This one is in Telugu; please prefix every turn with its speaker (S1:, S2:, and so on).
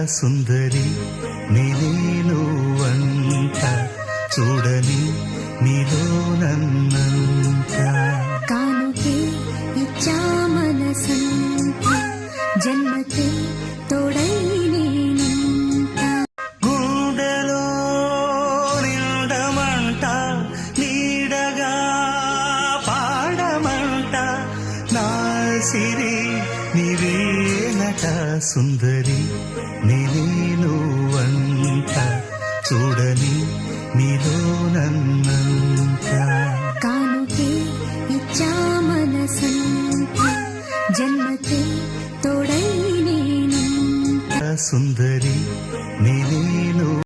S1: సుందరి నేనేను వంట చూడని నీలో నన్నంత
S2: కానుకే ఇచ్చా మనసంత జన్మకే తోడై నేనంత
S1: గుండెలో నిండమంట నీడగా పాడమంట నా సిరి నీవేనట సుందరి నేనేను వంట చూడని నీలో నన్నంత
S2: కానుకే ఇచ్చా మనసంత జన్మకే తోడై నేనంత
S1: సుందరి